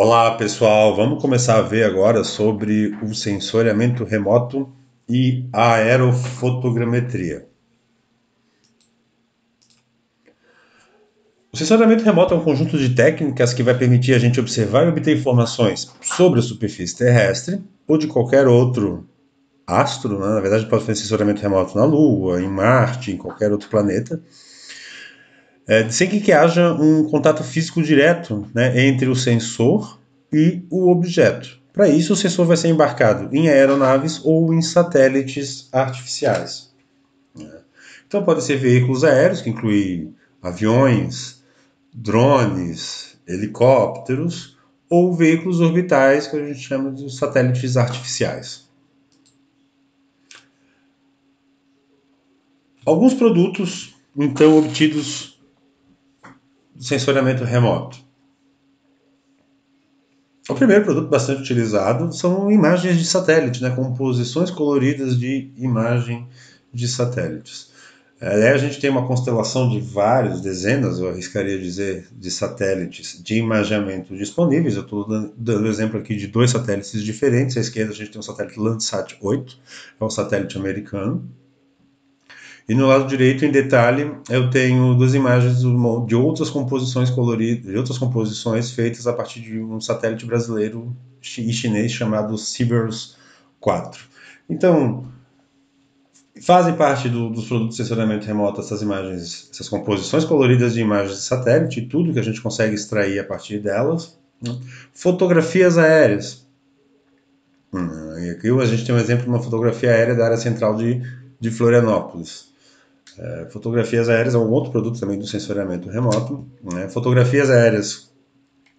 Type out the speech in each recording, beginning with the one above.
Olá pessoal, vamos começar a ver agora sobre o sensoriamento remoto e a aerofotogrametria. O sensoriamento remoto é um conjunto de técnicas que vai permitir a gente observar e obter informações sobre a superfície terrestre ou de qualquer outro astro, né? Na verdade pode fazer sensoriamento remoto na Lua, em Marte, em qualquer outro planeta, sem que haja um contato físico direto, né, entre o sensor e o objeto. Para isso, o sensor vai ser embarcado em aeronaves ou em satélites artificiais. Então, podem ser veículos aéreos, que incluem aviões, drones, helicópteros, ou veículos orbitais, que a gente chama de satélites artificiais. Alguns produtos, então, obtidos do sensoriamento remoto. O primeiro produto bastante utilizado são imagens de satélite, né, composições coloridas de imagem de satélites. A gente tem uma constelação de vários, dezenas, eu arriscaria dizer, de satélites de imageamento disponíveis. Eu estou dando exemplo aqui de dois satélites diferentes. À esquerda a gente tem o satélite Landsat 8, é um satélite americano. E no lado direito, em detalhe, eu tenho duas imagens de outras composições coloridas, de outras composições feitas a partir de um satélite brasileiro e chinês chamado Sibers 4. Então, fazem parte dos produtos de sensoramento remoto essas imagens, essas composições coloridas de imagens de satélite, tudo que a gente consegue extrair a partir delas. Né? Fotografias aéreas. E aqui a gente tem um exemplo de uma fotografia aérea da área central de Florianópolis. Fotografias aéreas é um outro produto também do sensoriamento remoto. Né? Fotografias aéreas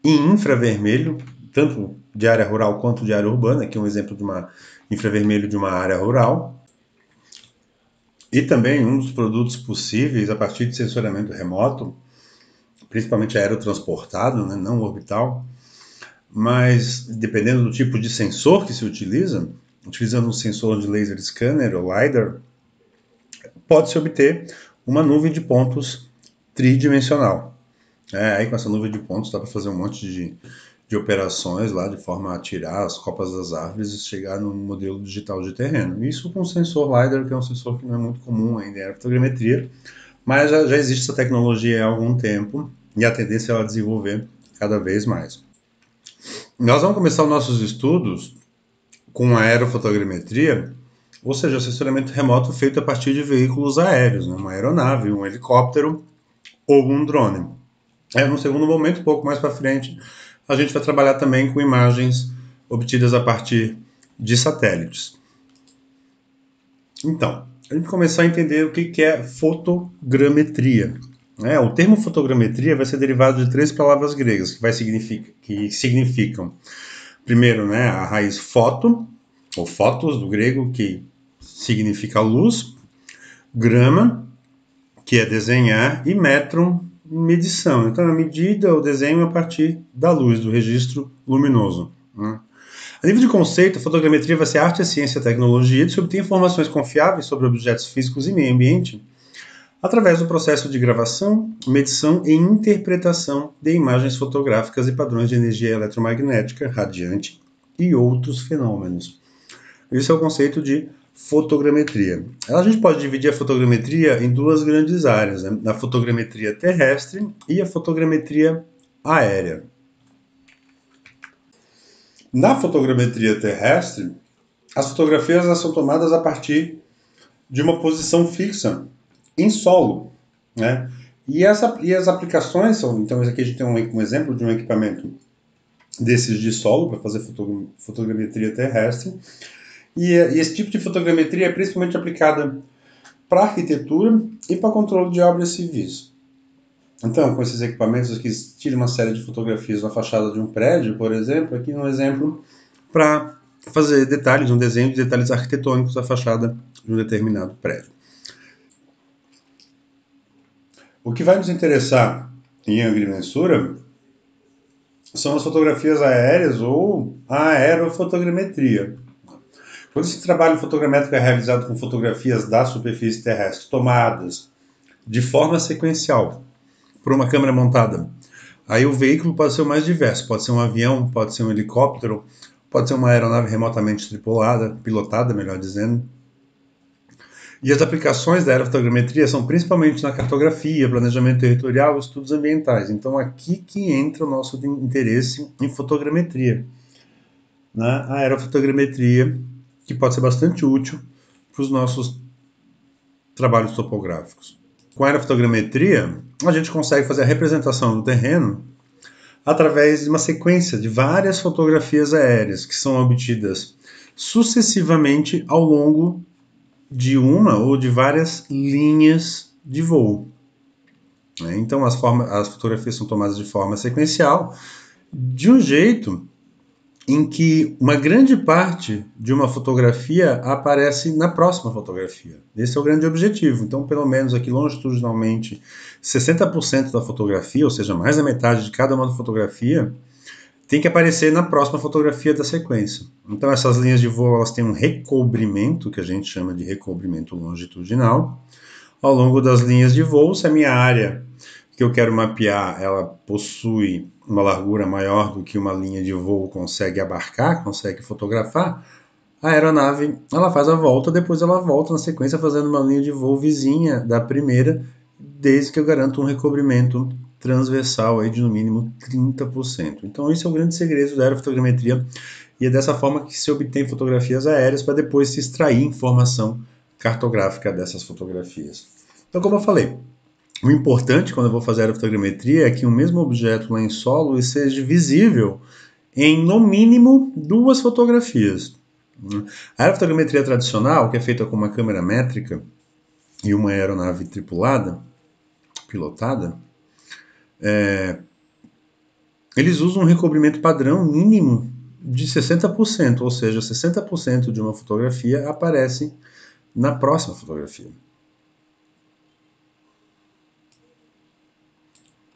em infravermelho, tanto de área rural quanto de área urbana. Aqui é um exemplo de uma infravermelho de uma área rural. E também um dos produtos possíveis a partir de sensoriamento remoto, principalmente aerotransportado, né, não orbital, mas dependendo do tipo de sensor que se utiliza, utilizando um sensor de laser scanner ou LiDAR, pode-se obter uma nuvem de pontos tridimensional. Aí com essa nuvem de pontos dá para fazer um monte de operações lá, de forma a tirar as copas das árvores e chegar num modelo digital de terreno. Isso com o sensor LiDAR, que é um sensor que não é muito comum ainda em aerofotogrametria, mas já existe essa tecnologia há algum tempo e a tendência é ela desenvolver cada vez mais. Nós vamos começar os nossos estudos com a aerofotogrametria, ou seja, o sensoramento remoto feito a partir de veículos aéreos, né? Uma aeronave, um helicóptero ou um drone. No segundo momento, um pouco mais para frente, a gente vai trabalhar também com imagens obtidas a partir de satélites. Então, a gente começar a entender o que é fotogrametria. O termo fotogrametria vai ser derivado de três palavras gregas que significam, primeiro, né, a raiz foto, ou fotos do grego, que significa luz, grama, que é desenhar, e metron, medição. Então, a medida, o desenho a partir da luz, do registro luminoso. Né? A nível de conceito, a fotogrametria vai ser arte, ciência e tecnologia de se obter informações confiáveis sobre objetos físicos e meio ambiente através do processo de gravação, medição e interpretação de imagens fotográficas e padrões de energia eletromagnética, radiante e outros fenômenos. Esse é o conceito de fotogrametria. A gente pode dividir a fotogrametria em duas grandes áreas, né? A fotogrametria terrestre e a fotogrametria aérea. Na fotogrametria terrestre, as fotografias são tomadas a partir de uma posição fixa em solo, né? E as aplicações são, então aqui a gente tem um exemplo de um equipamento desses de solo para fazer fotogrametria terrestre. E esse tipo de fotogrametria é principalmente aplicada para arquitetura e para controle de obras civis. Então, com esses equipamentos aqui, tira uma série de fotografias na fachada de um prédio, por exemplo, aqui um exemplo para fazer detalhes, um desenho de detalhes arquitetônicos da fachada de um determinado prédio. O que vai nos interessar em agrimensura são as fotografias aéreas ou a aerofotogrametria. Quando esse trabalho fotogramétrico é realizado com fotografias da superfície terrestre tomadas de forma sequencial por uma câmera montada Aí o veículo pode ser o mais diverso, pode ser um avião, pode ser um helicóptero, pode ser uma aeronave remotamente tripulada, pilotada, melhor dizendo. E as aplicações da aerofotogrametria são principalmente na cartografia, planejamento territorial e estudos ambientais. Então aqui que entra o nosso interesse em fotogrametria. A aerofotogrametria, que pode ser bastante útil para os nossos trabalhos topográficos. Com a aerofotogrametria, a gente consegue fazer a representação do terreno através de uma sequência de várias fotografias aéreas que são obtidas sucessivamente ao longo de uma ou de várias linhas de voo. Então as fotografias são tomadas de forma sequencial, de um jeito em que uma grande parte de uma fotografia aparece na próxima fotografia. Esse é o grande objetivo. Então, pelo menos aqui longitudinalmente, 60% da fotografia, ou seja, mais da metade de cada uma fotografia, tem que aparecer na próxima fotografia da sequência. Então, essas linhas de voo elas têm um recobrimento, que a gente chama de recobrimento longitudinal, ao longo das linhas de voo. Se a minha área que eu quero mapear, ela possui uma largura maior do que uma linha de voo consegue abarcar, consegue fotografar, a aeronave ela faz a volta, depois ela volta na sequência fazendo uma linha de voo vizinha da primeira, desde que eu garanto um recobrimento transversal aí de no mínimo 30%. Então esse é o grande segredo da aerofotogrametria e é dessa forma que se obtém fotografias aéreas para depois se extrair informação cartográfica dessas fotografias. Então, como eu falei, o importante quando eu vou fazer aerofotogrametria é que o mesmo objeto lá em solo seja visível em, no mínimo, 2 fotografias. A aerofotogrametria tradicional, que é feita com uma câmera métrica e uma aeronave tripulada, pilotada, eles usam um recobrimento padrão mínimo de 60%, ou seja, 60% de uma fotografia aparece na próxima fotografia.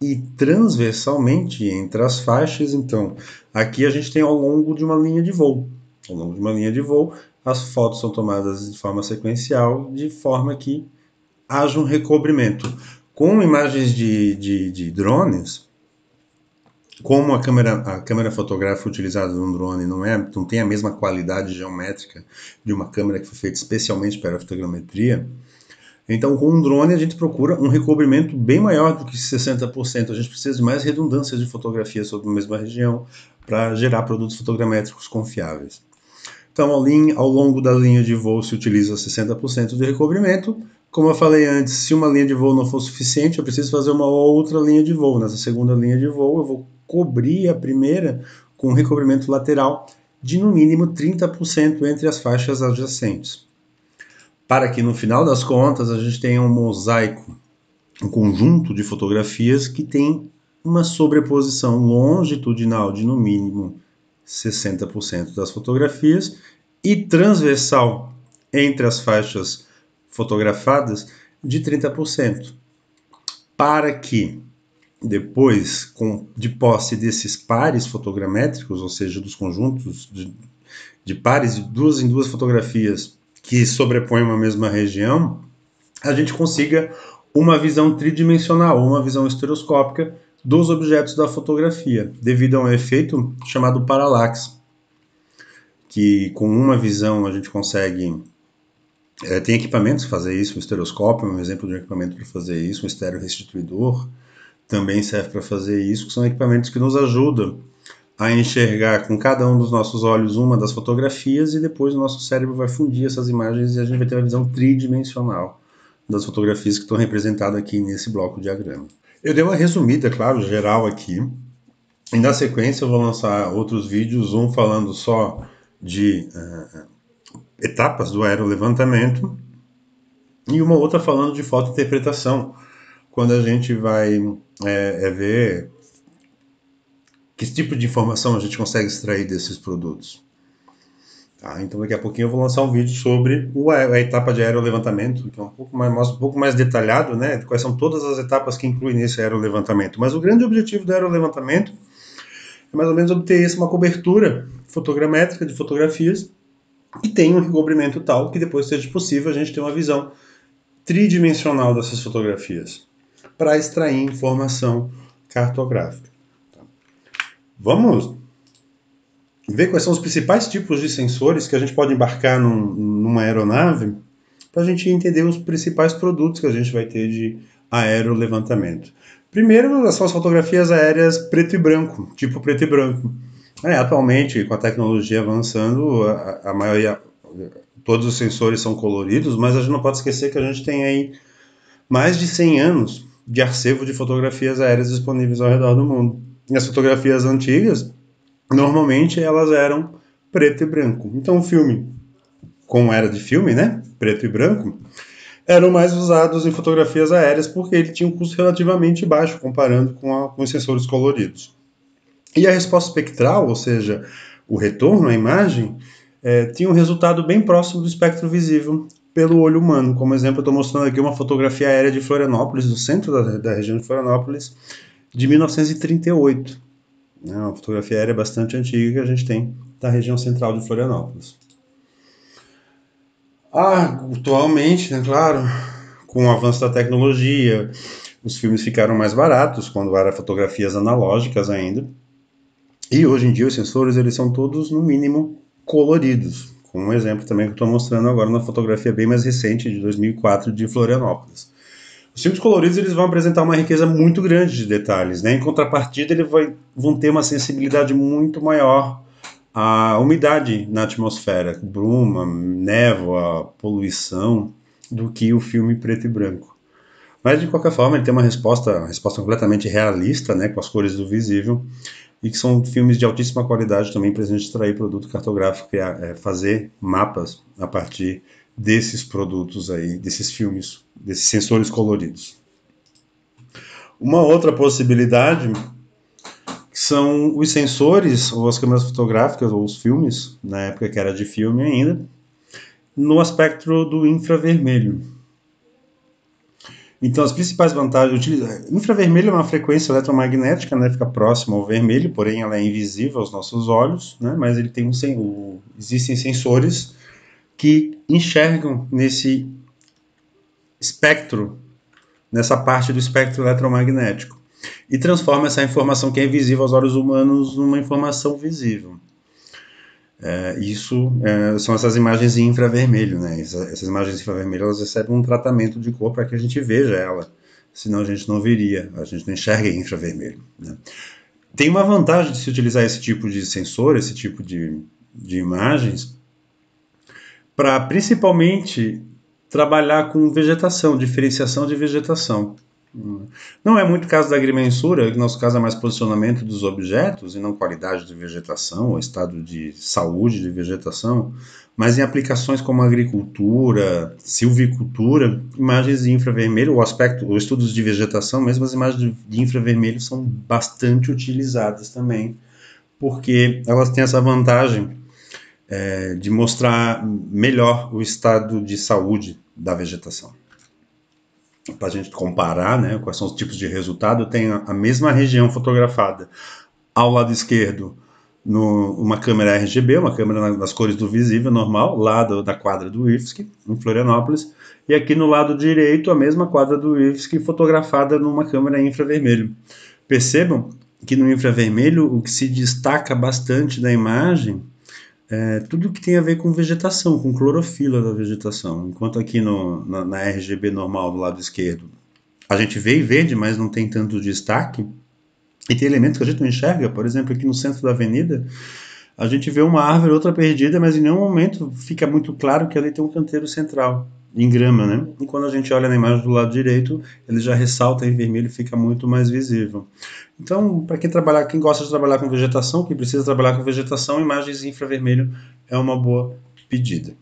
E transversalmente entre as faixas, então, aqui a gente tem ao longo de uma linha de voo. Ao longo de uma linha de voo, as fotos são tomadas de forma sequencial, de forma que haja um recobrimento. Com imagens de drones, como a câmera fotográfica utilizada num drone não tem a mesma qualidade geométrica de uma câmera que foi feita especialmente para a fotogrametria, então, com um drone, a gente procura um recobrimento bem maior do que 60%. A gente precisa de mais redundância de fotografia sobre a mesma região para gerar produtos fotogramétricos confiáveis. Então, ao longo da linha de voo se utiliza 60% de recobrimento. Como eu falei antes, se uma linha de voo não for suficiente, eu preciso fazer uma outra linha de voo. Nessa segunda linha de voo, eu vou cobrir a primeira com um recobrimento lateral de no mínimo 30% entre as faixas adjacentes, para que no final das contas a gente tenha um mosaico, um conjunto de fotografias que tem uma sobreposição longitudinal de no mínimo 60% das fotografias e transversal entre as faixas fotografadas de 30%, para que depois, de posse desses pares fotogramétricos, ou seja, dos conjuntos de pares de duas em duas fotografias que sobrepõem uma mesma região, a gente consiga uma visão tridimensional, uma visão estereoscópica dos objetos da fotografia, devido a um efeito chamado paralaxe, que com uma visão a gente consegue... tem equipamentos para fazer isso, o estereoscópio é um exemplo de um equipamento para fazer isso, um estéreo restituidor também serve para fazer isso, que são equipamentos que nos ajudam a enxergar com cada um dos nossos olhos uma das fotografias e depois o nosso cérebro vai fundir essas imagens e a gente vai ter uma visão tridimensional das fotografias que estão representadas aqui nesse bloco de diagrama. Eu dei uma resumida, claro, geral aqui, e na sequência eu vou lançar outros vídeos, um falando só de etapas do aerolevantamento e uma outra falando de fotointerpretação, quando a gente vai ver que tipo de informação a gente consegue extrair desses produtos. Tá? Então daqui a pouquinho eu vou lançar um vídeo sobre a etapa de aerolevantamento, que é um pouco mais detalhado, né? Quais são todas as etapas que incluem nesse aerolevantamento. Mas o grande objetivo do aerolevantamento é mais ou menos obter uma cobertura fotogramétrica de fotografias que tenha um recobrimento tal que depois seja possível a gente ter uma visão tridimensional dessas fotografias para extrair informação cartográfica. Vamos ver quais são os principais tipos de sensores que a gente pode embarcar numa aeronave para a gente entender os principais produtos que a gente vai ter de aerolevantamento. Primeiro, são as fotografias aéreas preto e branco, tipo preto e branco. Atualmente, com a tecnologia avançando, a maioria, todos os sensores são coloridos, mas a gente não pode esquecer que a gente tem aí mais de 100 anos de acervo de fotografias aéreas disponíveis ao redor do mundo. E as fotografias antigas, normalmente, elas eram preto e branco. Então, o filme, como era de filme, né, preto e branco, eram mais usados em fotografias aéreas porque ele tinha um custo relativamente baixo comparando com os sensores coloridos. E a resposta espectral, ou seja, o retorno à imagem, tinha um resultado bem próximo do espectro visível pelo olho humano. Como exemplo, eu estou mostrando aqui uma fotografia aérea de Florianópolis, do centro da região de Florianópolis, de 1938. É uma fotografia aérea bastante antiga que a gente tem da região central de Florianópolis. Atualmente, né, claro, com o avanço da tecnologia, os filmes ficaram mais baratos, quando eram fotografias analógicas ainda. E hoje em dia os sensores eles são todos, no mínimo, coloridos. Com um exemplo também que eu estou mostrando agora na fotografia bem mais recente, de 2004, de Florianópolis. Os filmes coloridos eles vão apresentar uma riqueza muito grande de detalhes, né? Em contrapartida, eles vão ter uma sensibilidade muito maior à umidade na atmosfera, bruma, névoa, poluição, do que o filme preto e branco. Mas, de qualquer forma, ele tem uma resposta completamente realista, né, com as cores do visível, e que são filmes de altíssima qualidade também para a gente extrair produto cartográfico e fazer mapas a partir desses produtos aí, desses filmes, desses sensores coloridos. Uma outra possibilidade são os sensores, ou as câmeras fotográficas, ou os filmes, na época que era de filme ainda, no espectro do infravermelho. Então, as principais vantagens... Infravermelho é uma frequência eletromagnética, né? Fica próximo ao vermelho, porém ela é invisível aos nossos olhos, né? Mas ele tem existem sensores que enxergam nesse espectro, nessa parte do espectro eletromagnético, e transforma essa informação que é invisível aos olhos humanos numa informação visível. São essas imagens em infravermelho, né? Essas imagens em infravermelho elas recebem um tratamento de cor para que a gente veja ela, senão a gente não veria, a gente não enxerga em infravermelho, né? Tem uma vantagem de se utilizar esse tipo de sensor, esse tipo de imagens, para principalmente trabalhar com vegetação, diferenciação de vegetação. Não é muito caso da agrimensura, que no nosso caso é mais posicionamento dos objetos e não qualidade de vegetação ou estado de saúde de vegetação, mas em aplicações como agricultura, silvicultura, imagens de infravermelho, ou estudos de vegetação, mesmo as imagens de infravermelho são bastante utilizadas também, porque elas têm essa vantagem de mostrar melhor o estado de saúde da vegetação. Para a gente comparar, né, quais são os tipos de resultado, tem a mesma região fotografada ao lado esquerdo uma câmera RGB, uma câmera nas cores do visível normal, lá da quadra do IFSC, em Florianópolis, e aqui no lado direito a mesma quadra do IFSC fotografada numa câmera infravermelho. Percebam que no infravermelho o que se destaca bastante da imagem tudo que tem a ver com vegetação, com clorofila da vegetação. Enquanto aqui na RGB normal do lado esquerdo a gente vê verde, mas não tem tanto destaque, e tem elementos que a gente não enxerga. Por exemplo, aqui no centro da avenida a gente vê uma árvore, outra perdida, mas em nenhum momento fica muito claro que ali tem um canteiro central em grama, né? E quando a gente olha na imagem do lado direito, ele já ressalta em vermelho e fica muito mais visível. Então, para quem gosta de trabalhar com vegetação, quem precisa trabalhar com vegetação, imagens em infravermelho é uma boa pedida.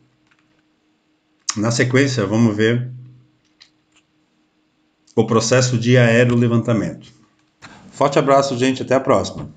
Na sequência, vamos ver o processo de aerolevantamento. Forte abraço, gente, até a próxima.